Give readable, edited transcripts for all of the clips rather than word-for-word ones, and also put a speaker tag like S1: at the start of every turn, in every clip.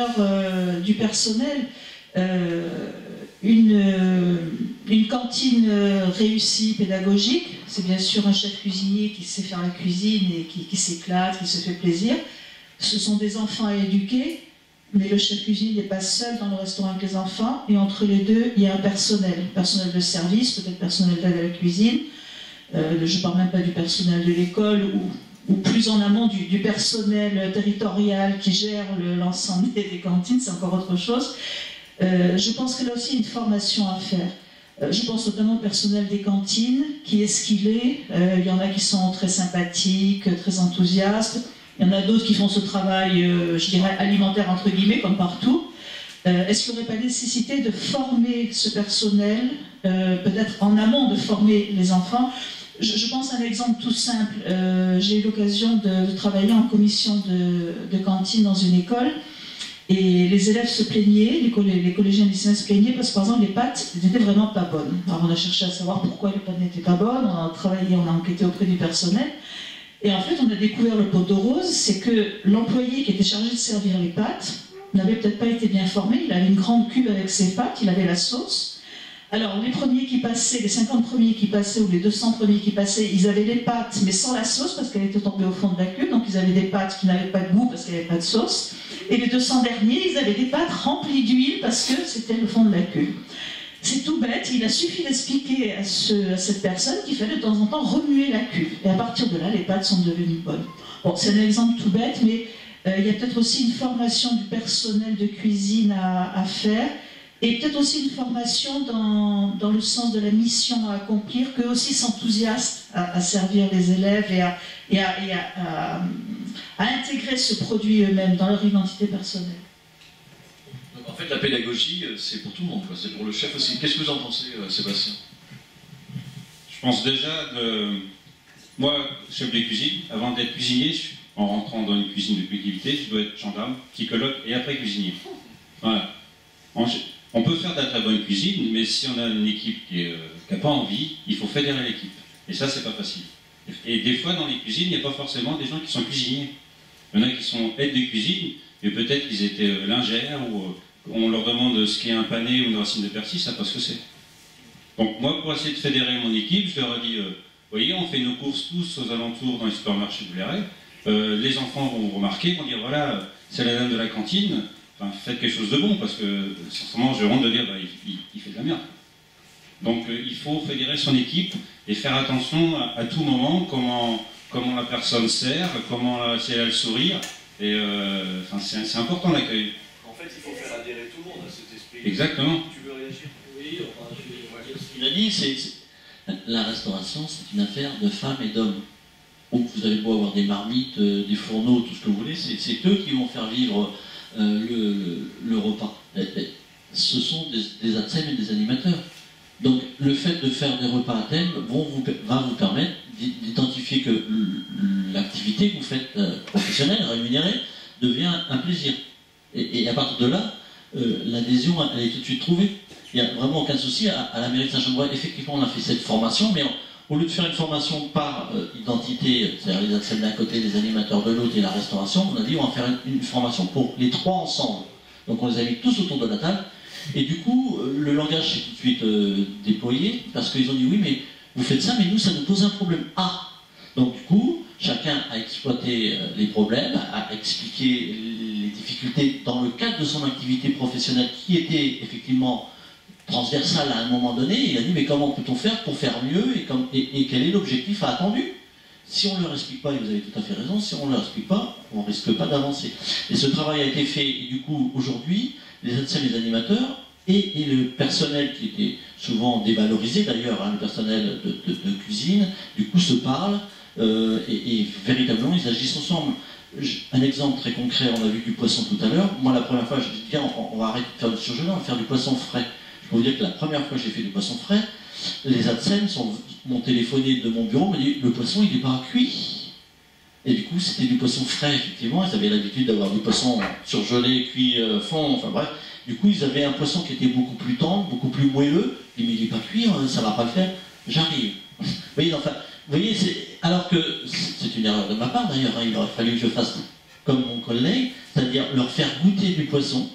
S1: valeur du personnel. Une cantine réussie, pédagogique, c'est bien sûr un chef cuisinier qui sait faire la cuisine et qui s'éclate, qui se fait plaisir. Ce sont des enfants à éduquer, mais le chef cuisinier n'est pas seul dans le restaurant avec les enfants, et entre les deux, il y a un personnel de service, peut-être personnel d'aide à la cuisine. Je ne parle même pas du personnel de l'école, ou plus en amont du personnel territorial qui gère l'ensemble des cantines, c'est encore autre chose. Je pense que là aussi, il y a une formation à faire. Je pense notamment au personnel des cantines, qui est ce qu'il est. Il y en a qui sont très sympathiques, très enthousiastes. Il y en a d'autres qui font ce travail, je dirais, alimentaire, entre guillemets, comme partout. Est-ce qu'il n'y aurait pas nécessité de former ce personnel, peut-être en amont de former les enfants? Je pense à un exemple tout simple. J'ai eu l'occasion de travailler en commission de cantine dans une école. Et les élèves se plaignaient, les collégiens et lycéens se plaignaient parce que par exemple les pâtes n'étaient vraiment pas bonnes. Alors on a cherché à savoir pourquoi les pâtes n'étaient pas bonnes, on a travaillé, on a enquêté auprès du personnel. Et en fait on a découvert le pot de rose, c'est que l'employé qui était chargé de servir les pâtes n'avait peut-être pas été bien formé, il avait une grande cuve avec ses pâtes, il avait la sauce. Alors les premiers qui passaient, les 50 premiers qui passaient ou les 200 premiers qui passaient, ils avaient les pâtes mais sans la sauce parce qu'elle était tombée au fond de la cuve, donc ils avaient des pâtes qui n'avaient pas de goût parce qu'il n'y avait pas de sauce. Et les 200 derniers, ils avaient des pâtes remplies d'huile parce que c'était le fond de la cuve. C'est tout bête, il a suffi d'expliquer à cette personne qu'il fallait de temps en temps remuer la cuve. Et à partir de là, les pâtes sont devenues bonnes. Bon, c'est un exemple tout bête, mais il y a peut-être aussi une formation du personnel de cuisine à faire. Et peut-être aussi une formation dans le sens de la mission à accomplir, qu'eux aussi s'enthousiastent à servir les élèves et à intégrer ce produit eux-mêmes dans leur identité personnelle.
S2: Donc en fait, la pédagogie, c'est pour tout le monde, c'est pour le chef aussi. Qu'est-ce que vous en pensez, Sébastien?
S3: Je pense déjà, moi, chef de cuisine, avant d'être cuisinier, en rentrant dans une cuisine de collectivité, je dois être gendarme, psychologue et après cuisinier. Voilà. On peut faire de la très bonne cuisine, mais si on a une équipe qui n'a pas envie, il faut fédérer l'équipe. Et ça, c'est pas facile. Et des fois, dans les cuisines, il n'y a pas forcément des gens qui sont cuisiniers. Il y en a qui sont aides de cuisine, mais peut-être qu'ils étaient lingères, ou on leur demande ce qu'est un pané ou une racine de persil, ça pas ce que c'est. Donc moi, pour essayer de fédérer mon équipe, je leur ai dit, vous voyez, on fait nos courses tous aux alentours dans les supermarchés de Bléré. Les enfants vont remarquer, vont dire, voilà, c'est la dame de la cantine. Enfin, faites quelque chose de bon, parce que sincèrement, j'ai honte de dire, bah, il fait de la merde. Donc il faut fédérer son équipe et faire attention à tout moment, comment la personne sert, si elle a le sourire. Et enfin, c'est important l'accueil.
S2: En fait, il faut faire adhérer tout le monde à cet esprit.
S3: Exactement.
S2: Tu veux réagir?
S4: Oui, enfin, on va dire ce qu'il a dit, la restauration, c'est une affaire de femmes et d'hommes. Donc vous avez beau avoir des marmites, des fourneaux, tout ce que vous voulez, c'est eux qui vont faire vivre le repas. Ce sont des ATSEM et des animateurs. Donc le fait de faire des repas à thème va vous permettre d'identifier que l'activité que vous faites professionnelle, rémunérée, devient un plaisir. Et à partir de là, l'adhésion, elle est tout de suite trouvée. Il n'y a vraiment aucun souci. À la mairie de Saint-Genevois, effectivement, on a fait cette formation, mais au lieu de faire une formation par identité, c'est-à-dire les ATSEM d'un côté, les animateurs de l'autre et la restauration, on a dit on va faire une formation pour les trois ensemble. Donc on les a mis tous autour de la table. Et du coup, le langage s'est tout de suite déployé, parce qu'ils ont dit oui, mais vous faites ça, mais nous, ça nous pose un problème. Ah! Donc du coup, chacun a exploité les problèmes, a expliqué les difficultés dans le cadre de son activité professionnelle qui était effectivement transversale à un moment donné. Il a dit mais comment peut-on faire pour faire mieux et quel est l'objectif attendu? Si on ne leur explique pas, et vous avez tout à fait raison, si on ne leur explique pas, on ne risque pas d'avancer. Et ce travail a été fait, et du coup, aujourd'hui, les ATSEM, les animateurs, et le personnel qui était souvent dévalorisé d'ailleurs, hein, le personnel de cuisine, du coup se parlent, et véritablement ils agissent ensemble. Un exemple très concret, on a vu du poisson tout à l'heure. Moi la première fois, je dis tiens, on va arrêter de faire du surgelé, on va faire du poisson frais. Je peux vous dire que la première fois que j'ai fait du poisson frais, les ATSEM m'ont téléphoné de mon bureau, m'ont dit le poisson il n'est pas cuit. Et du coup c'était du poisson frais, effectivement, ils avaient l'habitude d'avoir du poisson surgelé, cuit, fond, enfin bref. Du coup ils avaient un poisson qui était beaucoup plus tendre, beaucoup plus moelleux. Ils m'ont dit mais il n'est pas cuit, ça ne va pas le faire. J'arrive. Vous voyez, enfin, vous voyez, alors que c'est une erreur de ma part d'ailleurs, hein, il aurait fallu que je fasse comme mon collègue, c'est-à-dire leur faire goûter du poisson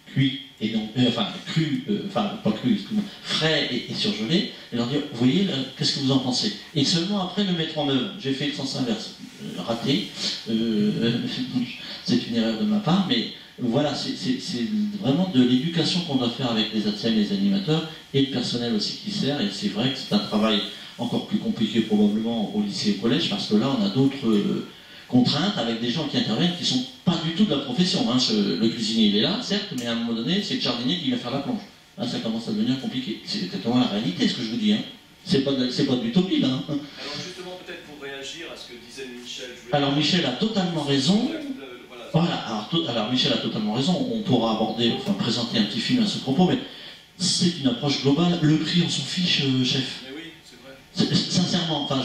S4: cuit, et donc, enfin cru, pas cru, excusez-moi, frais et surgelé, et leur dire, vous voyez, qu'est-ce que vous en pensez? Et seulement après le mettre en œuvre. J'ai fait le sens inverse, raté, c'est une erreur de ma part, mais voilà, c'est vraiment de l'éducation qu'on doit faire avec les ATSEM, les animateurs, et le personnel aussi qui sert, et c'est vrai que c'est un travail encore plus compliqué probablement au lycée et au collège, parce que là on a d'autres contraintes avec des gens qui interviennent qui ne sont pas du tout de la profession. Hein. Le cuisinier il est là, certes, mais à un moment donné, c'est le jardinier qui vient faire la plonge. Hein, ça commence à devenir compliqué. C'est exactement la réalité ce que je vous dis. Hein. C'est pas de l'utopie là. Hein.
S2: Alors justement, peut-être pour réagir à ce que disait Michel.
S4: Alors Michel a totalement raison. Voilà, alors Michel a totalement raison. On pourra aborder, enfin présenter un petit film à ce propos, mais c'est une approche globale. Le prix, on s'en fiche, chef.
S2: Mais oui, c'est vrai.
S4: Sincèrement, enfin,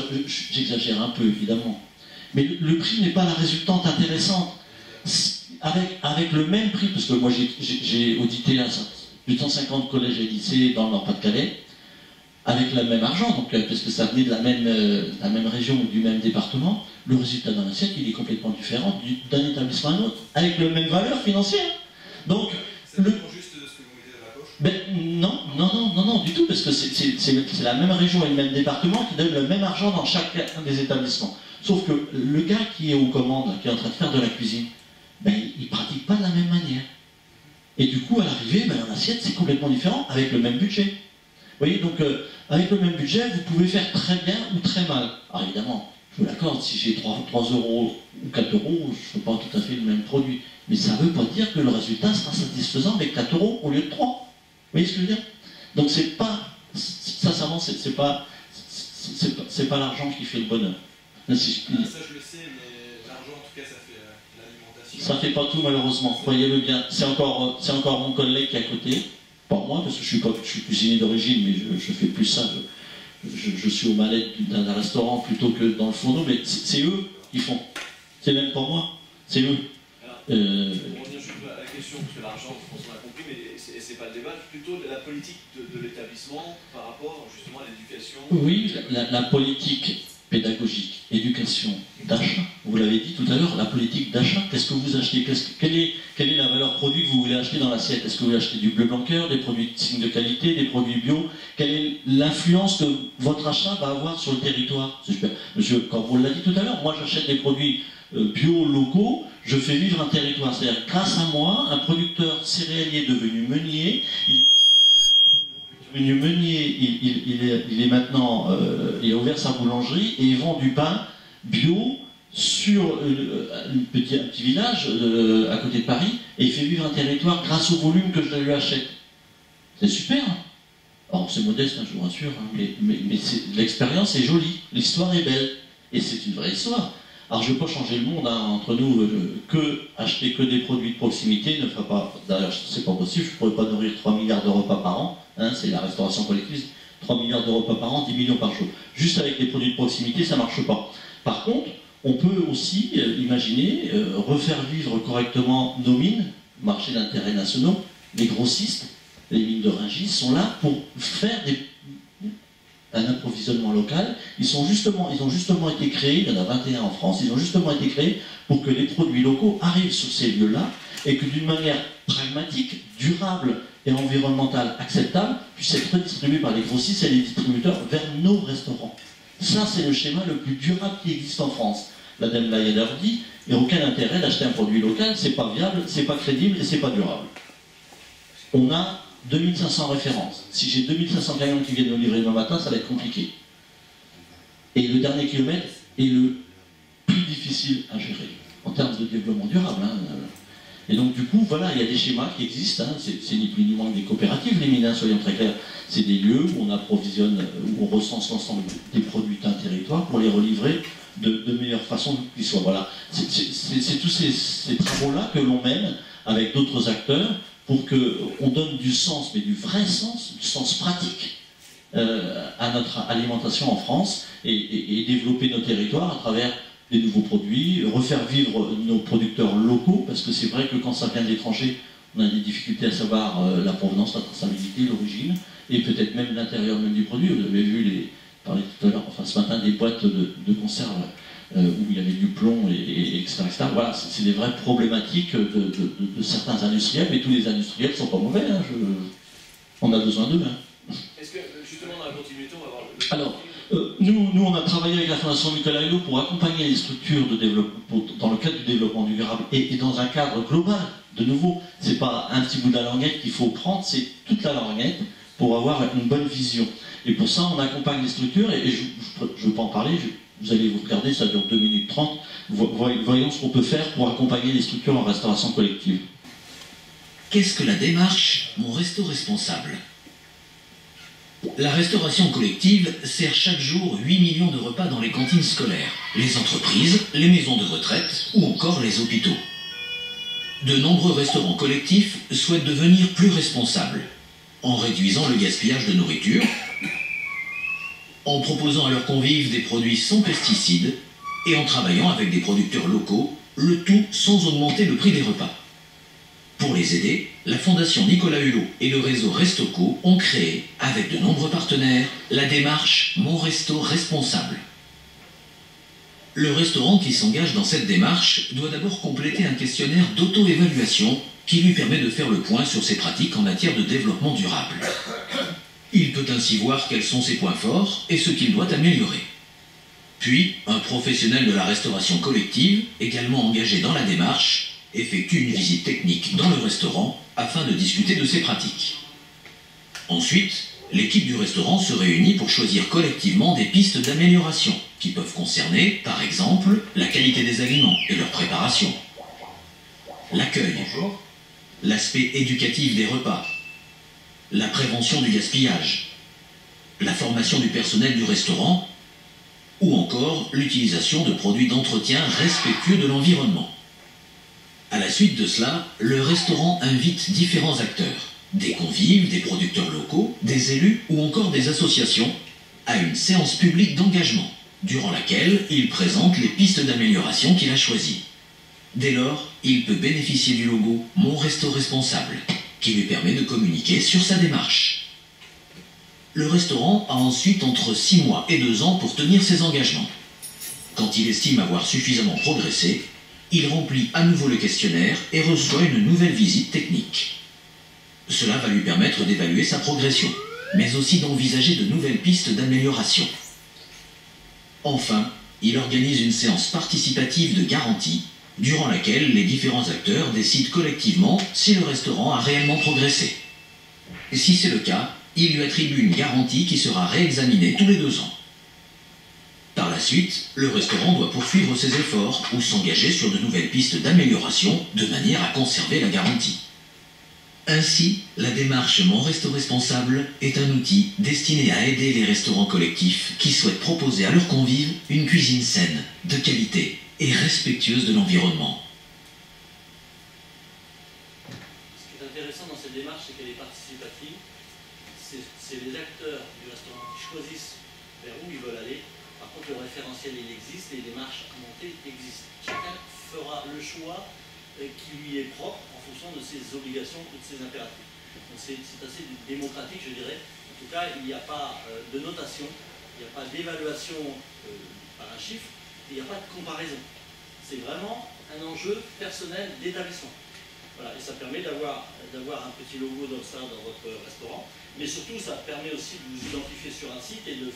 S4: j'exagère un peu évidemment. Mais le prix n'est pas la résultante intéressante. Avec le même prix, parce que moi j'ai audité plus de 150 collèges et lycées dans le Nord-Pas-de-Calais, avec le même argent, donc, parce que ça venait de la même région ou du même département, le résultat d'un assiette il est complètement différent d'un établissement à un autre, avec la même valeur financière. Donc,
S5: c'est juste ce que vous mettez dans la poche?
S4: Ben, non, du tout, parce que c'est la même région et le même département qui donne le même argent dans chacun des établissements. Sauf que le gars qui est aux commandes, qui est en train de faire de la cuisine, ben, il ne pratique pas de la même manière. Et du coup, à l'arrivée, ben, l'assiette, c'est complètement différent, avec le même budget. Vous voyez, donc, avec le même budget, vous pouvez faire très bien ou très mal. Alors évidemment, je vous l'accorde, si j'ai 3 euros ou 4 euros, je ne fais pas tout à fait le même produit. Mais ça ne veut pas dire que le résultat sera satisfaisant avec 4 euros au lieu de 3. Vous voyez ce que je veux dire? Donc c'est pas, sincèrement, c'est pas l'argent qui fait le bonheur.
S5: Ça je le sais, mais l'argent en tout cas ça fait l'alimentation.
S4: Ça fait pas tout malheureusement, croyez-le bien. C'est encore mon collègue qui est à côté, pas moi parce que je suis cuisinier d'origine, mais je fais plus ça. Je suis aux mallettes d'un restaurant plutôt que dans le fourneau, mais c'est eux qui font. C'est même pas moi, c'est eux.
S2: Pour revenir juste à la question, parce que l'argent, je pense qu'on a compris, mais c'est pas le débat, plutôt la politique de l'établissement par rapport justement à l'éducation.
S4: Oui, la politique pédagogique, éducation, d'achat. Vous l'avez dit tout à l'heure, la politique d'achat. Qu'est-ce que vous achetez? Quelle est la valeur produit que vous voulez acheter dans l'assiette? Est-ce que vous voulez acheter du bleu blanc cœur, des produits de signe de qualité, des produits bio? Quelle est l'influence que votre achat va avoir sur le territoire? Monsieur, quand vous l'avez dit tout à l'heure, moi j'achète des produits bio, locaux, je fais vivre un territoire. C'est-à-dire, grâce à moi, un producteur céréalier devenu meunier, il est maintenant, il a ouvert sa boulangerie et il vend du pain bio sur un petit village à côté de Paris et il fait vivre un territoire grâce au volume que je lui achète. C'est super. Alors c'est modeste, hein, je vous rassure, hein, mais l'expérience est jolie, l'histoire est belle et c'est une vraie histoire. Alors je ne veux pas changer le monde hein, entre nous, acheter que des produits de proximité ne fera pas, d'ailleurs c'est pas possible, je ne pourrais pas nourrir 3 milliards de repas par an, hein, c'est la restauration collective, 3 milliards de repas par an, 10 millions par jour. Juste avec des produits de proximité, ça ne marche pas. Par contre, on peut aussi imaginer refaire vivre correctement nos mines, marchés d'intérêt nationaux, les grossistes, les mines de Rungis sont là pour faire un approvisionnement local. Ils ont justement été créés, il y en a 21 en France, ils ont justement été créés pour que les produits locaux arrivent sur ces lieux-là et que d'une manière pragmatique, durable et environnementale acceptable, puissent être redistribués par les grossistes et les distributeurs vers nos restaurants. Ça, c'est le schéma le plus durable qui existe en France. La Dame Layeder dit, il n'y a aucun intérêt d'acheter un produit local, c'est pas viable, c'est pas crédible et c'est pas durable. On a 2500 références. Si j'ai 2500 camions qui viennent me livrer demain matin, ça va être compliqué. Et le dernier kilomètre est le plus difficile à gérer, en termes de développement durable. Hein. Et donc du coup, voilà, il y a des schémas qui existent, hein. C'est ni plus ni moins que des coopératives, les mines, soyons très clairs. C'est des lieux où on approvisionne, où on recense l'ensemble des produits d'un territoire pour les relivrer de meilleure façon qu'ils soient. Voilà. C'est tous ces travaux-là que l'on mène avec d'autres acteurs pour qu'on donne du sens, mais du vrai sens, du sens pratique à notre alimentation en France et développer nos territoires à travers des nouveaux produits, refaire vivre nos producteurs locaux, parce que c'est vrai que quand ça vient de l'étranger, on a des difficultés à savoir la provenance, la traçabilité, l'origine, et peut-être même l'intérieur même du produit. Vous avez vu, parler tout à l'heure, enfin ce matin, des boîtes de conserve où il y avait du plomb, etc., etc. Voilà, c'est des vraies problématiques de certains industriels, mais tous les industriels ne sont pas mauvais, hein, on a besoin d'eux. Hein.
S2: Est-ce que, justement, dans la continuité, on va voir le...
S4: Alors, nous, on a travaillé avec la Fondation Nicolas Hulot pour accompagner les structures de développement, dans le cadre du développement durable et dans un cadre global. De nouveau, ce n'est pas un petit bout de la languette qu'il faut prendre, c'est toute la languette pour avoir une bonne vision. Et pour ça, on accompagne les structures, et je ne veux pas en parler, vous allez vous regarder, ça dure 2 minutes 30, voyons ce qu'on peut faire pour accompagner les structures en restauration collective.
S6: Qu'est-ce que la démarche Mon Resto Responsable? La restauration collective sert chaque jour 8 millions de repas dans les cantines scolaires, les entreprises, les maisons de retraite ou encore les hôpitaux. De nombreux restaurants collectifs souhaitent devenir plus responsables, en réduisant le gaspillage de nourriture, en proposant à leurs convives des produits sans pesticides et en travaillant avec des producteurs locaux, le tout sans augmenter le prix des repas. Pour les aider, la Fondation Nicolas Hulot et le réseau Restoco ont créé, avec de nombreux partenaires, la démarche Mon Resto Responsable. Le restaurant qui s'engage dans cette démarche doit d'abord compléter un questionnaire d'auto-évaluation qui lui permet de faire le point sur ses pratiques en matière de développement durable. Il peut ainsi voir quels sont ses points forts et ce qu'il doit améliorer. Puis, un professionnel de la restauration collective, également engagé dans la démarche, effectue une visite technique dans le restaurant afin de discuter de ses pratiques. Ensuite, l'équipe du restaurant se réunit pour choisir collectivement des pistes d'amélioration qui peuvent concerner, par exemple, la qualité des aliments et leur préparation, l'accueil, l'aspect éducatif des repas, la prévention du gaspillage, la formation du personnel du restaurant ou encore l'utilisation de produits d'entretien respectueux de l'environnement. À la suite de cela, le restaurant invite différents acteurs, des convives, des producteurs locaux, des élus ou encore des associations, à une séance publique d'engagement, durant laquelle il présente les pistes d'amélioration qu'il a choisies. Dès lors, il peut bénéficier du logo Mon Resto Responsable, qui lui permet de communiquer sur sa démarche. Le restaurant a ensuite entre 6 mois et 2 ans pour tenir ses engagements. Quand il estime avoir suffisamment progressé, il remplit à nouveau le questionnaire et reçoit une nouvelle visite technique. Cela va lui permettre d'évaluer sa progression, mais aussi d'envisager de nouvelles pistes d'amélioration. Enfin, il organise une séance participative de garantie, durant laquelle les différents acteurs décident collectivement si le restaurant a réellement progressé. Et si c'est le cas, il lui attribue une garantie qui sera réexaminée tous les 2 ans. Par la suite, le restaurant doit poursuivre ses efforts ou s'engager sur de nouvelles pistes d'amélioration de manière à conserver la garantie. Ainsi, la démarche Mon Resto Responsable est un outil destiné à aider les restaurants collectifs qui souhaitent proposer à leurs convives une cuisine saine, de qualité et respectueuse de l'environnement.
S4: Ce qui est intéressant dans cette démarche, c'est qu'elle est participative. C'est les acteurs du restaurant qui choisissent vers où ils veulent aller. Par contre, le référentiel, il existe et les démarches à monter existent. Chacun fera le choix qui lui est propre en fonction de ses obligations ou de ses impératifs. Donc c'est assez démocratique, je dirais. En tout cas, il n'y a pas de notation, il n'y a pas d'évaluation par un chiffre, et il n'y a pas de comparaison. C'est vraiment un enjeu personnel d'établissement. Voilà, et ça permet d'avoir un petit logo dans votre restaurant, mais surtout ça permet aussi de vous identifier sur un site et de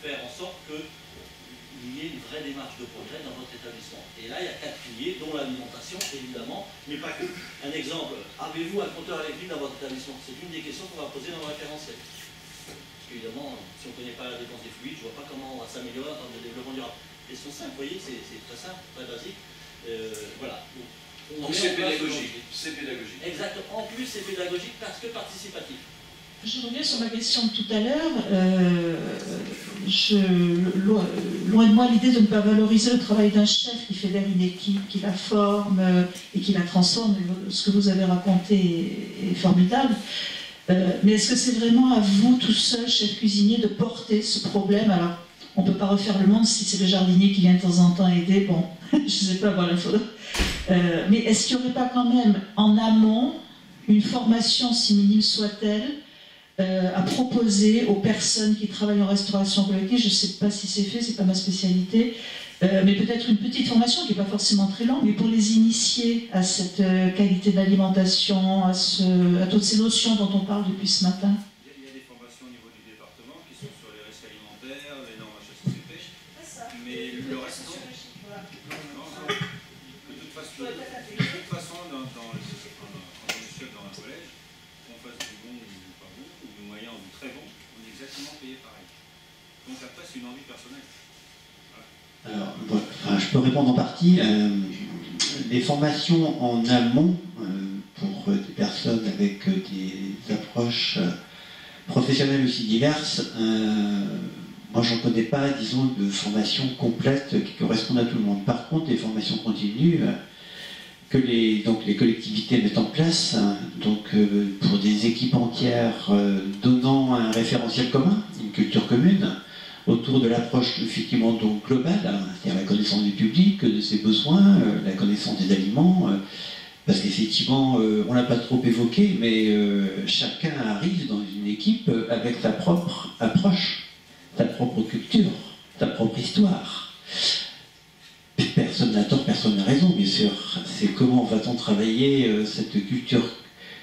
S4: faire en sorte qu'il y ait une vraie démarche de progrès dans votre établissement. Et là, il y a 4 piliers, dont l'alimentation, évidemment, mais pas que. Un exemple, avez-vous un compteur électrique dans votre établissement? C'est une des questions qu'on va poser dans le référentiel. Parce qu'évidemment, si on ne connaît pas la dépense des fluides, je ne vois pas comment on va s'améliorer en termes de développement durable. Question simple, vous voyez, c'est très simple, très basique. Voilà.
S2: Donc c'est pédagogique. C'est pédagogique.
S4: Exactement. En plus, c'est pédagogique parce que participatif.
S1: Je reviens sur ma question de tout à l'heure. Loin de moi l'idée de ne pas valoriser le travail d'un chef qui fédère une équipe, qui la forme et qui la transforme. Ce que vous avez raconté est formidable. Mais est-ce que c'est vraiment à vous, tout seul, chef cuisinier, de porter ce problème? Alors, on ne peut pas refaire le monde si c'est le jardinier qui vient de temps en temps aider. Bon, je ne sais pas, voilà, il faudrait. Mais est-ce qu'il n'y aurait pas quand même, en amont, une formation, si minime soit-elle, à proposer aux personnes qui travaillent en restauration collective, je ne sais pas si c'est fait, c'est pas ma spécialité, Mais peut-être une petite formation qui n'est pas forcément très longue, mais pour les initier à cette qualité d'alimentation, à toutes ces notions dont on parle depuis ce matin.
S7: Il y a des formations au niveau du département qui sont sur les risques alimentaires, les normes HACCP, mais le reste non. De toute façon, quand on est chef dans un collège, qu'on fasse du bon ou du pas bon, ou du moyen ou du très bon, on est exactement payé pareil. Donc après, c'est une envie personnelle.
S8: Alors, je peux répondre en partie. Les formations en amont pour des personnes avec des approches professionnelles aussi diverses, moi j'en connais pas, disons, de formation complète qui correspondent à tout le monde. Par contre, les formations continues que les collectivités mettent en place, pour des équipes entières donnant un référentiel commun, une culture commune, autour de l'approche effectivement donc globale, c'est-à-dire la connaissance du public, de ses besoins, la connaissance des aliments, parce qu'effectivement, on ne l'a pas trop évoqué, mais chacun arrive dans une équipe avec sa propre approche, sa propre culture, sa propre histoire. Personne n'a tort, personne n'a raison, bien sûr. C'est comment va-t-on travailler cette culture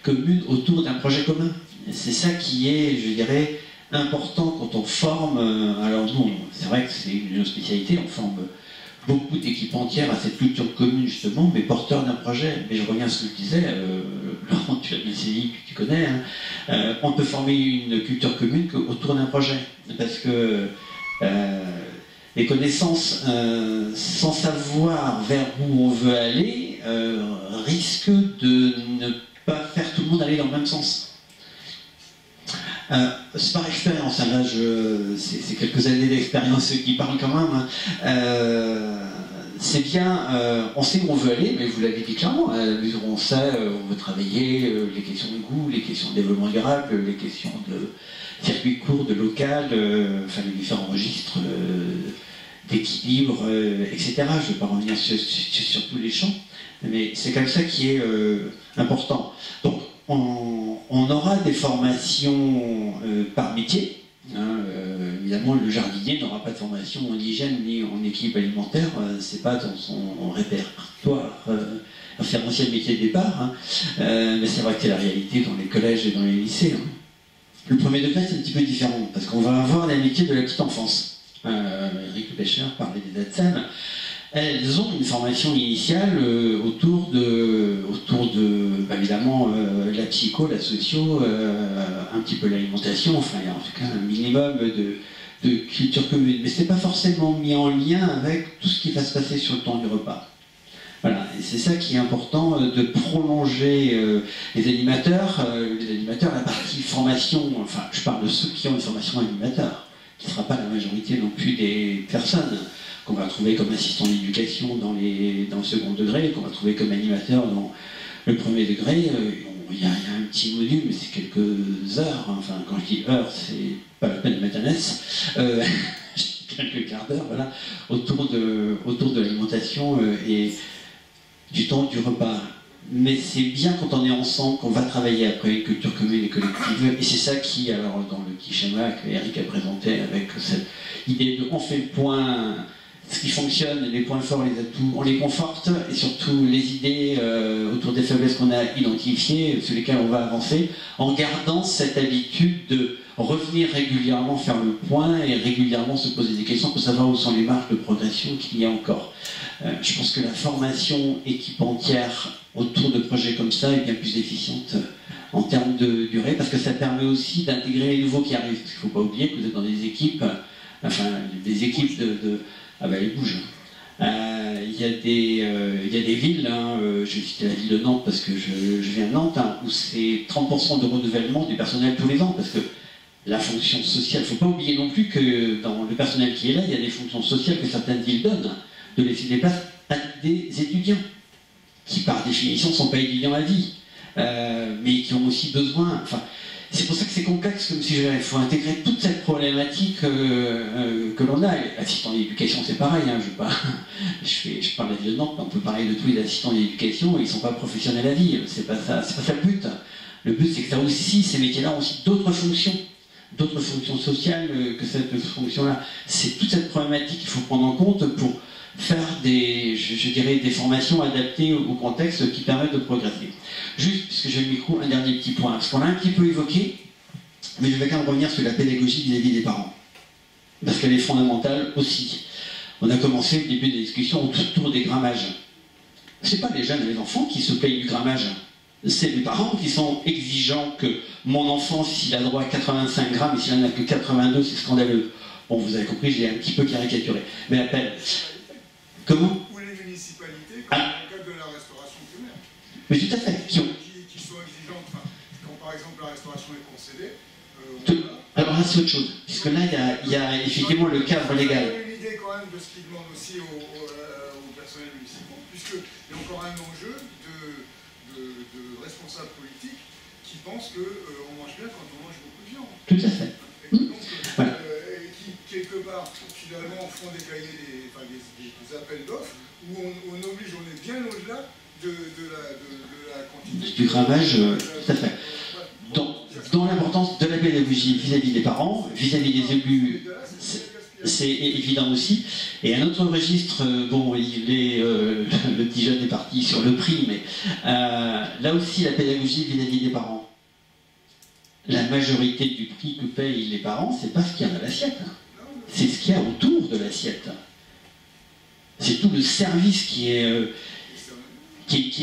S8: commune autour d'un projet commun. C'est ça qui est, je dirais, important quand on forme. Alors nous, c'est vrai que c'est une spécialité, on forme beaucoup d'équipes entières à cette culture commune justement, mais porteurs d'un projet. Mais je reviens à ce que je disais, Laurent, tu as bien saisi, tu connais, hein, on peut former une culture commune autour d'un projet, parce que les connaissances, sans savoir vers où on veut aller, risquent de ne pas faire tout le monde aller dans le même sens. C'est par expérience, hein, là c'est quelques années d'expérience qui parlent quand même. C'est bien, on sait où on veut aller, mais vous l'avez dit clairement, à la mesure où on sait, on veut travailler les questions de goût, les questions de développement durable, les questions de circuit court, de local, enfin les différents registres d'équilibre, etc. Je ne vais pas revenir sur tous les champs, mais c'est comme ça qui est important. Donc, on aura des formations par métier. Hein, évidemment, le jardinier n'aura pas de formation en hygiène ni en équilibre alimentaire, c'est pas dans son répertoire référentiel métier de départ, hein, mais c'est vrai que c'est la réalité dans les collèges et dans les lycées. Hein. Le premier degré, c'est un petit peu différent, parce qu'on va avoir les métiers de la petite enfance. Eric Le Pêcheur parlait des ATSEM. Elles ont une formation initiale autour de évidemment, la psycho, la socio, un petit peu l'alimentation, enfin, il y a en tout cas un minimum de culture commune. Mais ce n'est pas forcément mis en lien avec tout ce qui va se passer sur le temps du repas. Voilà, et c'est ça qui est important, de prolonger les animateurs, la partie formation, enfin, je parle de ceux qui ont une formation animateur, qui ne sera pas la majorité non plus des personnes qu'on va trouver comme assistant d'éducation dans le second degré, qu'on va trouver comme animateur dans le premier degré. Il y a un petit module, mais c'est quelques heures. Hein. Enfin, quand je dis heures, c'est pas la peine de mettre un S. Quelques quarts d'heure, voilà, autour de l'alimentation et du temps du repas. Mais c'est bien quand on est ensemble qu'on va travailler après une culture commune et collective. Et c'est ça qui, alors dans le petit schéma que Eric a présenté avec cette idée de on fait le point, ce qui fonctionne, les points forts, les atouts, on les conforte, et surtout les idées autour des faiblesses qu'on a identifiées, sur lesquelles on va avancer, en gardant cette habitude de revenir régulièrement faire le point et régulièrement se poser des questions pour savoir où sont les marges de progression qu'il y a encore. Je pense que la formation équipe entière autour de projets comme ça est bien plus efficiente en termes de durée, parce que ça permet aussi d'intégrer les nouveaux qui arrivent. Parce qu'il ne faut pas oublier que vous êtes dans des équipes, ah ben, ils bougent. Il y a des villes, hein, je vais citer la ville de Nantes parce que je viens de Nantes, hein, où c'est 30% de renouvellement du personnel tous les ans, parce que la fonction sociale, il ne faut pas oublier non plus que dans le personnel qui est là, il y a des fonctions sociales que certaines villes donnent, de laisser des places à des étudiants, qui par définition ne sont pas étudiants à vie, mais qui ont aussi besoin... Enfin, c'est pour ça que c'est complexe, comme si il faut intégrer toute cette problématique que l'on a. L'assistant d'éducation, c'est pareil, hein, je parle de la ville de Nantes, mais on peut parler de tous les assistants d'éducation, ils ne sont pas professionnels à vie, c'est pas ça le but. Le but, c'est que ça aussi, ces métiers-là ont aussi d'autres fonctions, d'autres fonctions sociales que cette fonction-là. C'est toute cette problématique qu'il faut prendre en compte pour faire des, je dirais, des formations adaptées au contexte qui permettent de progresser. Juste, puisque j'ai le micro, un dernier petit point, parce qu'on l'a un petit peu évoqué, mais je vais quand même revenir sur la pédagogie vis-à-vis des parents. Parce qu'elle est fondamentale aussi. On a commencé le début des discussions autour des grammages. Ce n'est pas les jeunes et les enfants qui se plaignent du grammage. C'est les parents qui sont exigeants que mon enfant, s'il a droit à 85 grammes et s'il n'en a que 82, c'est scandaleux. Bon, vous avez compris, j'ai un petit peu caricaturé. Mais la peine. Comment?
S9: Ou les municipalités, comme dans le cadre de la restauration primaire.
S8: Mais tout à fait.
S9: Qui sont exigeantes. Enfin, quand par exemple la restauration est concédée,
S8: alors là, c'est autre chose. Puisque là, il y a effectivement le cadre légal.
S9: J'ai une idée quand même de ce qu'ils demandent aussi aux personnels municipaux, puisqu'il y a encore un enjeu de responsables politiques qui pensent qu'on mange bien quand on mange beaucoup de viande.
S8: Tout à fait.
S9: Et donc, voilà. Qui, quelque part, finalement, font des cahiers, des appels d'offres, où on oblige, on est bien au-delà de la quantité.
S8: Du grammage, tout à fait. Dans l'importance de la pédagogie vis-à-vis des parents, vis-à-vis des élus, c'est évident aussi. Et un autre registre, bon, le petit jeune est parti sur le prix, mais là aussi la pédagogie vis-à-vis des parents. La majorité du prix que payent les parents, c'est pas ce qu'il y a dans l'assiette. C'est ce qu'il y a autour de l'assiette. C'est tout le service qui est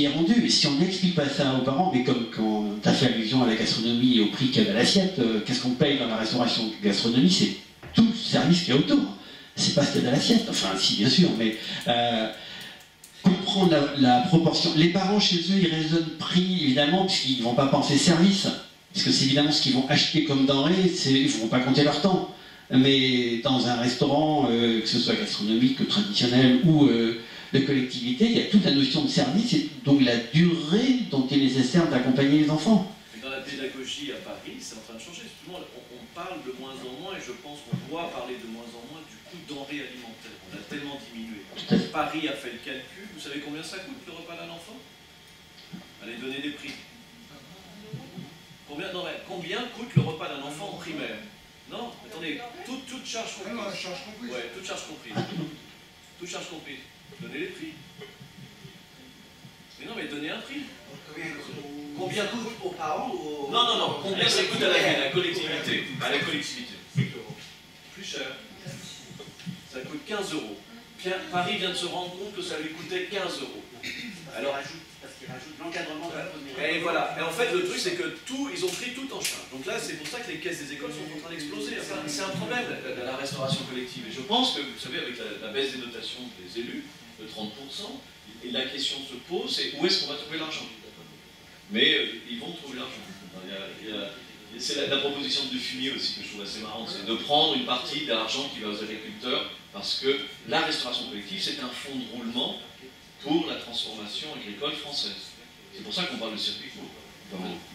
S8: rendu. Et si on n'explique pas ça aux parents, mais comme quand tu as fait allusion à la gastronomie et au prix qu'il y a dans l'assiette, qu'est-ce qu'on paye dans la restauration de gastronomie? C'est tout le service qu'il y a autour. C'est pas ce qu'il y a dans l'assiette. Enfin, si, bien sûr, mais comprendre la proportion. Les parents, chez eux, ils raisonnent prix, évidemment, puisqu'ils ne vont pas penser service. Parce que c'est évidemment ce qu'ils vont acheter comme denrée, ils ne vont pas compter leur temps. Mais dans un restaurant, que ce soit gastronomique, traditionnel ou de collectivité, il y a toute la notion de service et donc la durée dont il est nécessaire d'accompagner les enfants.
S2: Dans la pédagogie à Paris, c'est en train de changer. Justement, on parle de moins en moins, et je pense qu'on doit parler de moins en moins du coût de denrées alimentaires. On a tellement diminué. Paris a fait le calcul. Vous savez combien ça coûte le repas d'un enfant? Allez donner des prix. Combien coûte le repas d'un enfant en primaire? Non, attendez, toute charge comprise.
S9: Non, charge comprise.
S2: Ouais, toute charge comprise. Toute charge comprise. Donnez les prix. Mais non, mais donnez un prix. Combien coûte aux parents ou aux... Non. Combien ça coûte à la collectivité? À la collectivité. Plus cher. Ça coûte 15 euros. Paris vient de se rendre compte que ça lui coûtait 15 euros. Alors, parce qu'ils rajoutent l'encadrement de la pause midi. Et voilà. Et en fait, le truc, c'est que ils ont pris tout en charge. Donc là, c'est pour ça que les caisses des écoles sont en train d'exploser. C'est un problème, la restauration collective. Et je pense que, vous savez, avec la baisse des dotations des élus, de 30%, et la question se pose, c'est où est-ce qu'on va trouver l'argent? Mais ils vont trouver l'argent. C'est la proposition de Fumier aussi que je trouve assez marrante, c'est de prendre une partie de l'argent qui va aux agriculteurs, parce que la restauration collective, c'est un fonds de roulement pour la transformation agricole française. C'est pour ça qu'on parle de circuit court.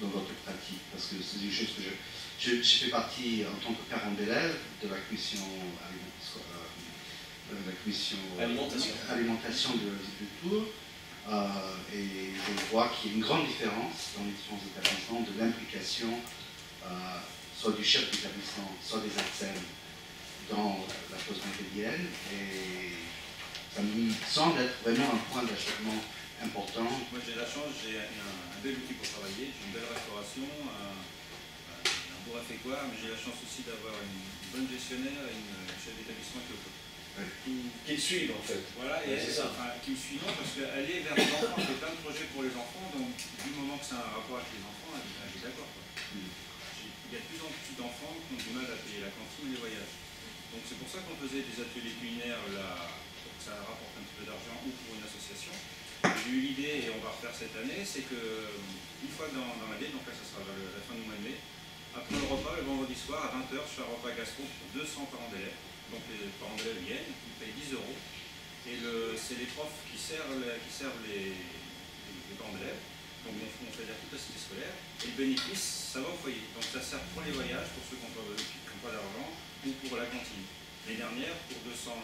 S10: Dans votre pratique, parce que c'est une chose que je fais partie en tant que parent d'élève de la commission alimentation de Tours, et je vois qu'il y a une grande différence dans les différents établissements de l'implication soit du chef d'établissement, soit des ATSEM dans la pause méridienne, et ça me semble être vraiment un point d'achèvement important.
S7: Moi j'ai la chance, j'ai un bel outil pour travailler, j'ai une belle restauration, un beau réfectoire, mais j'ai la chance aussi d'avoir une bonne gestionnaire et une chef d'établissement qui
S2: Qui suivent en fait.
S7: Voilà, et c'est ça. Enfin, qui me suivent, non, parce qu'elle est vers les enfants, elle fait plein de projets pour les enfants, donc du moment que c'est un rapport avec les enfants, elle est d'accord. Il y a de plus en plus d'enfants qui ont du mal à payer la cantine et les voyages. Donc c'est pour ça qu'on faisait des ateliers culinaires là, pour que ça rapporte un petit peu d'argent ou pour une association. J'ai eu l'idée, et on va refaire cette année, c'est que une fois dans l'année, donc là ça sera vers la fin du mois de mai, après le repas, le vendredi soir à 20h, je fais un repas gastro pour 200 parents d'élèves. Donc les parents d'élèves viennent, ils payent 10 €. Et c'est les profs qui servent les parents d'élèves. Donc on fait toute la cité scolaire. Et le bénéfice, ça va au foyer. Donc ça sert pour les voyages, pour ceux qui n'ont pas d'argent, ou pour la cantine. L'année dernière, pour 200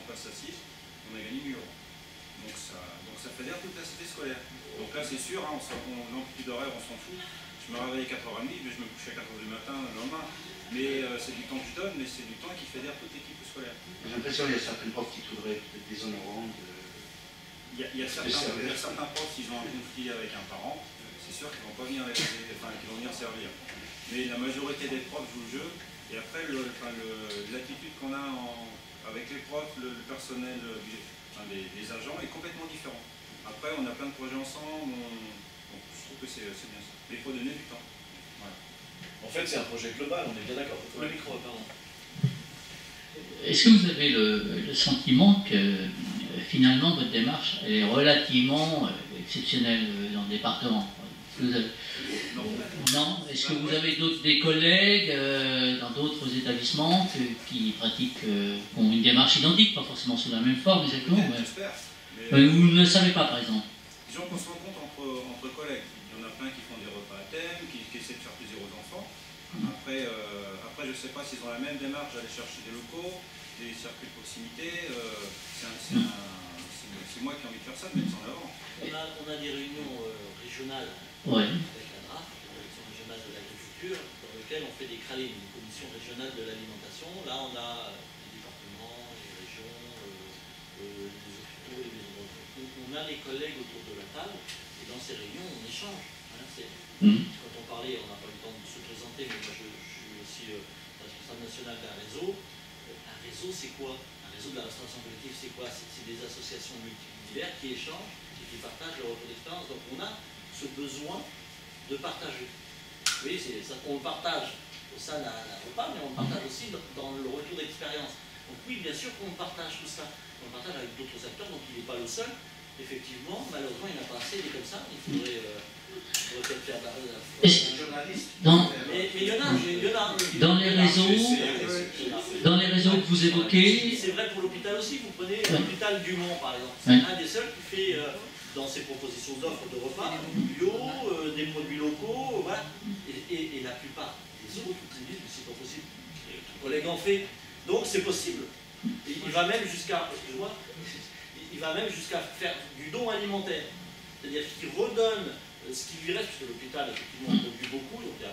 S7: places assises, on a gagné 1 000 €. Donc ça fédère toute la cité scolaire. Donc là c'est sûr, hein, l'amplitude horaire on s'en fout. Je Je me réveille à 4h30, mais je me couche à 4h du matin le lendemain. Mais c'est du temps que je donne, mais c'est du temps qui fédère toute l'équipe scolaire.
S10: J'ai l'impression qu'il y a certaines profs qui trouveraient peut-être déshonorant de...
S7: Il y a certains profs, s'ils ont un conflit avec un parent, c'est sûr qu'ils ne vont pas venir qu'ils vont venir servir. Mais la majorité des profs jouent le jeu, et après l'attitude qu'on a avec les profs, le personnel, les agents est complètement différent. Après, on a plein de projets ensemble, je trouve que c'est bien ça. Mais il faut donner du temps. Voilà.
S2: En fait, c'est un projet global, on est bien d'accord. Le micro, pardon.
S11: Est-ce que vous avez le sentiment que finalement votre démarche elle est relativement exceptionnelle dans le département? Non. Est-ce que vous avez des collègues dans d'autres établissements qui pratiquent, qui ont une démarche identique, pas forcément sous la même forme exactement, mais vous ne le savez pas par exemple?
S7: Disons qu'on se rencontre entre collègues. Il y en a plein qui font des repas à thème, qui essaient de faire plaisir aux enfants. Après, je ne sais pas s'ils ont la même démarche d'aller chercher des locaux, des circuits de proximité. C'est moi qui ai envie de faire ça, de mettre ça en avant.
S4: On a des réunions régionales avec la DRAF, la Direction régionale de l'agriculture, dans lesquelles on fait des CRALIM, une commission régionale de l'alimentation. Là, on a les départements, les régions, les hôpitaux, les maisons de repos. On a les collègues autour de la table, et dans ces réunions, on échange. Quand on parlait, on n'a pas eu le temps de se présenter, mais moi je suis aussi responsable national d'un réseau. Un réseau, c'est quoi? Un réseau de la restauration collective, c'est quoi? C'est des associations multidivers qui échangent et qui partagent leur retour d'expérience. Donc on a ce besoin de partager. Vous voyez, on le partage au sein d'un repas, mais on le partage aussi dans le retour d'expérience. Donc oui, bien sûr qu'on partage tout ça. On le partage avec d'autres acteurs, donc il n'est pas le seul. Effectivement, malheureusement, il n'y en a pas assez, des comme ça. Il faudrait peut-être faire un journaliste. Mais il y en a.
S11: Dans les réseaux que vous évoquez...
S4: C'est vrai pour l'hôpital aussi. Vous prenez l'hôpital du Mans, par exemple. C'est un des seuls qui fait, dans ses propositions d'offres de repas, bio, des produits locaux, voilà. Et la plupart des autres disent que c'est pas possible. Ton collègue en fait. Donc c'est possible. Et il va même jusqu'à faire du don alimentaire. C'est-à-dire qu'il redonne ce qui lui reste, parce que l'hôpital, effectivement, produit beaucoup, donc il y a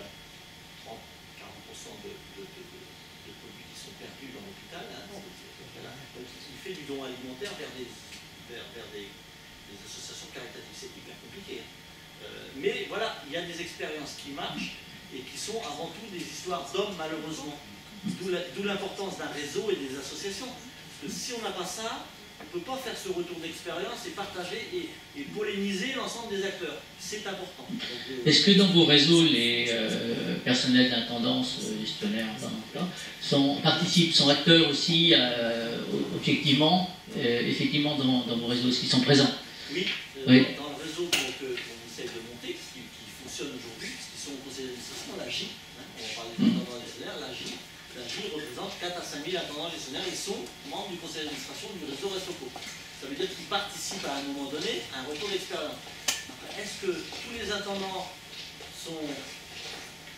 S4: 30-40% de produits qui sont perdus dans l'hôpital. Donc il fait du don alimentaire vers des associations caritatives. C'est hyper compliqué. Mais voilà, il y a des expériences qui marchent et qui sont avant tout des histoires d'hommes, malheureusement. D'où l'importance d'un réseau et des associations. Parce que si on n'a pas ça, on ne peut pas faire ce retour d'expérience et partager et polémiser l'ensemble des acteurs. C'est important.
S11: Est-ce que dans vos réseaux, les personnels d'intendance, gestionnaires, participent, sont acteurs aussi, objectivement, effectivement, dans vos réseaux? Est-ce qu'ils sont présents?
S4: Oui. Dans le réseau qu'on essaie de monter, qui fonctionne aujourd'hui, qui sont au conseil d'administration, la J, on va parler d'intendants gestionnaires, la J représente 4 à 5 000 intendants gestionnaires. Ils sont membres du conseil d'administration du réseau Restoco. Ça veut dire qu'ils participent à un moment donné à un retour d'expérience. Est-ce que tous les intendants sont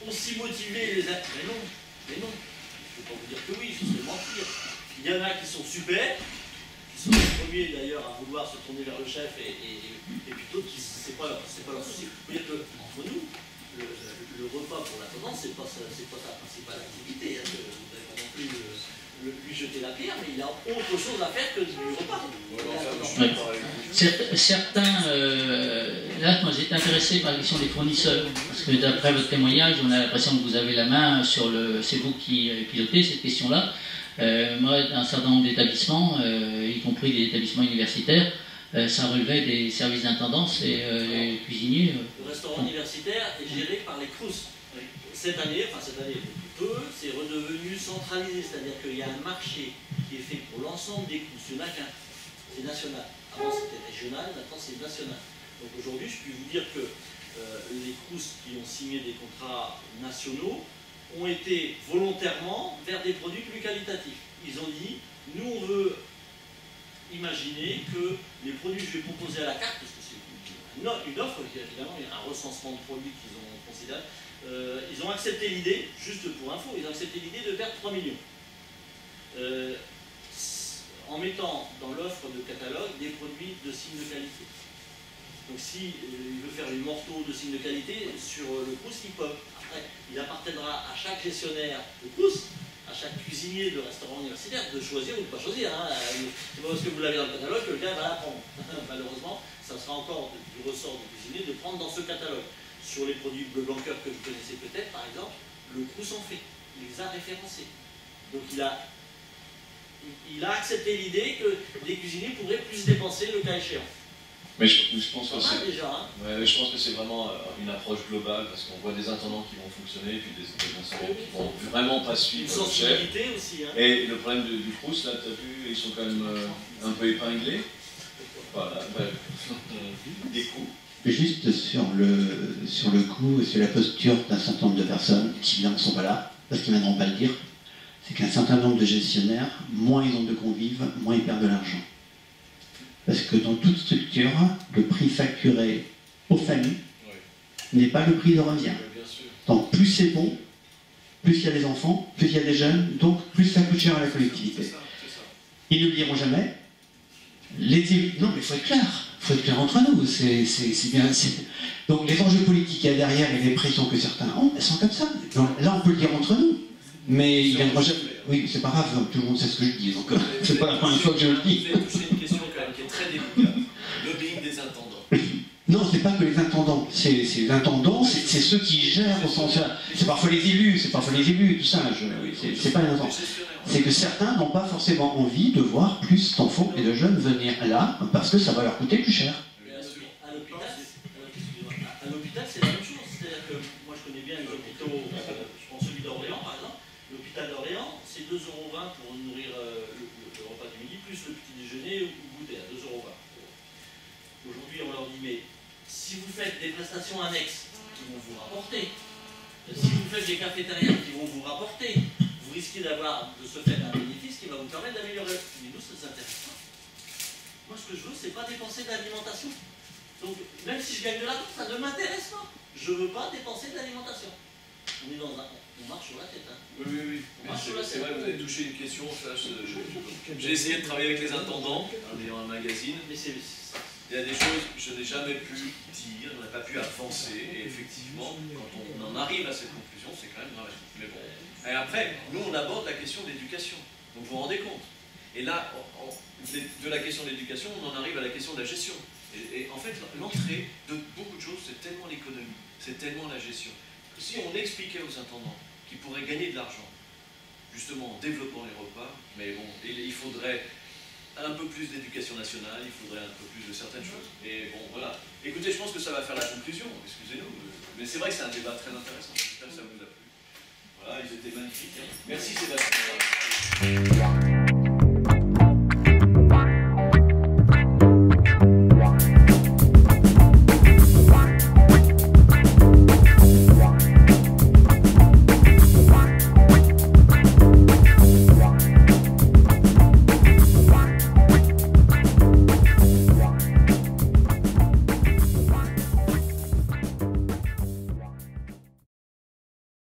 S4: aussi motivés mais non. Je ne peux pas vous dire que oui, je serais mentir. Il y en a qui sont super, qui sont les premiers d'ailleurs à vouloir se tourner vers le chef et puis d'autres qui c'est pas leur souci. Il faut dire qu'entre nous, le repas pour l'intendant, c'est pas sa principale activité. Vous n'avez pas non plus lui jeter la pierre, mais il a autre chose à faire que du repas.
S11: Certains, là, moi j'étais intéressé par la question des fournisseurs, parce que d'après votre témoignage, on a l'impression que vous avez la main sur c'est vous qui pilotez cette question-là. Moi, un certain nombre d'établissements, y compris des établissements universitaires, ça relevait des services d'intendance et les cuisiniers.
S4: Le restaurant universitaire est géré par les CRUS. Cette année, depuis peu, c'est redevenu centralisé, c'est-à-dire qu'il y a un marché qui est fait pour l'ensemble des CRUS. Il n'y en a qu'un, c'est national. Avant c'était régional, maintenant c'est national. Donc aujourd'hui, je puis vous dire que les CRUS qui ont signé des contrats nationaux ont été volontairement vers des produits plus qualitatifs. Ils ont dit, nous on veut imaginer que les produits que je vais proposer à la carte, parce que c'est une offre, évidemment, il y a un recensement de produits qu'ils ont considéré, ils ont accepté l'idée, juste pour info, ils ont accepté l'idée de perdre 3 millions. En mettant dans l'offre de catalogue des produits de signe de qualité.
S12: Donc si il veut faire une morceau de signes de qualité sur le Crous, il peut. Après, il appartiendra à chaque gestionnaire de Crous, à chaque cuisinier de restaurant universitaire, de choisir ou de ne pas choisir. Hein. C'est pas parce que vous l'avez dans le catalogue que le gars va l'apprendre. Malheureusement, ça sera encore du ressort du cuisinier de prendre dans ce catalogue. Sur les produits bleu blanc cœur que vous connaissez peut-être, par exemple, le Crous en fait. Il les a référencés. Donc il a accepté l'idée que les cuisiniers pourraient plus dépenser le cas échéant.
S13: Mais je pense que
S12: je
S13: pense que c'est vraiment une approche globale, parce qu'on voit des intendants qui vont fonctionner, puis des intendants qui vont vraiment pas suivre le chef.
S12: Aussi, hein.
S13: Et le problème du Crous, là, tu as vu, ils sont quand même un peu épinglés. Voilà, des coups.
S8: Juste sur le coup, sur la posture d'un certain nombre de personnes, qui évidemment ne sont pas là, parce qu'ils ne viendront pas le dire, c'est qu'un certain nombre de gestionnaires, moins ils ont de convives, moins ils perdent de l'argent. Parce que dans toute structure, le prix facturé aux familles n'est pas le prix de revient. Donc plus c'est bon, plus il y a des enfants, plus il y a des jeunes, donc plus ça coûte cher à la collectivité. Ils ne le diront jamais. Non, mais il faut être clair. Il faut être clair entre nous. C'est bien. Donc les enjeux politiques qu'il y a derrière et les pressions que certains ont, elles sont comme ça. Donc, là, on peut le dire entre nous. Mais il y a une recherche. Oui, c'est pas grave, tout le monde sait ce que je dis. Donc c'est pas la première fois que je le dis.
S2: Vous avez touché une question quand même qui est très délicate. Lobbying des intendants.
S8: Non, c'est pas que les intendants. C'est les intendants, c'est ceux qui gèrent au sens. C'est parfois les élus, tout ça. C'est pas les intendants. C'est que certains n'ont pas forcément envie de voir plus d'enfants et de jeunes venir là parce que ça va leur coûter plus cher.
S12: À l'hôpital, c'est la même chose. C'est-à-dire que moi, je connais bien les hôpitaux, je prends celui d'Orléans par exemple. L'hôpital d'Orléans, c'est 2,20 € pour nourrir le repas du midi, plus le petit déjeuner ou goûter à 2,20 €. Aujourd'hui, on leur dit, mais si vous faites des prestations annexes qui vont vous rapporter, si vous faites des cafétériens qui vont vous rapporter, vous risquez de se faire un bénéfice qui va vous permettre d'améliorer. Mais nous, ça ne nous intéresse pas. Moi, ce que je veux, c'est pas dépenser de l'alimentation. Donc, même si je gagne de l'argent, ça ne m'intéresse pas. Je ne veux pas dépenser de l'alimentation. On marche sur la tête. Hein.
S2: Oui. C'est vrai, vous avez touché une question. J'ai essayé de travailler avec les intendants en ayant un magazine. Mais il y a des choses que je n'ai jamais pu dire, on n'a pas pu avancer. Et effectivement, quand on en arrive à cette conclusion, c'est quand même dramatique. Mais bon. Et après, nous, on aborde la question de l'éducation. Donc vous vous rendez compte. Et là, de la question de l'éducation, on en arrive à la question de la gestion. Et en fait, l'entrée de beaucoup de choses, c'est tellement l'économie, c'est tellement la gestion. Si on expliquait aux intendants qu'ils pourraient gagner de l'argent, justement en développant les repas, mais bon, il faudrait un peu plus d'éducation nationale, il faudrait un peu plus de certaines choses. Et bon, voilà. Écoutez, je pense que ça va faire la conclusion, excusez-nous. Mais c'est vrai que c'est un débat très intéressant. J'espère que ça vous a plu. Voilà, ils étaient magnifiques. Hein. Merci Sébastien.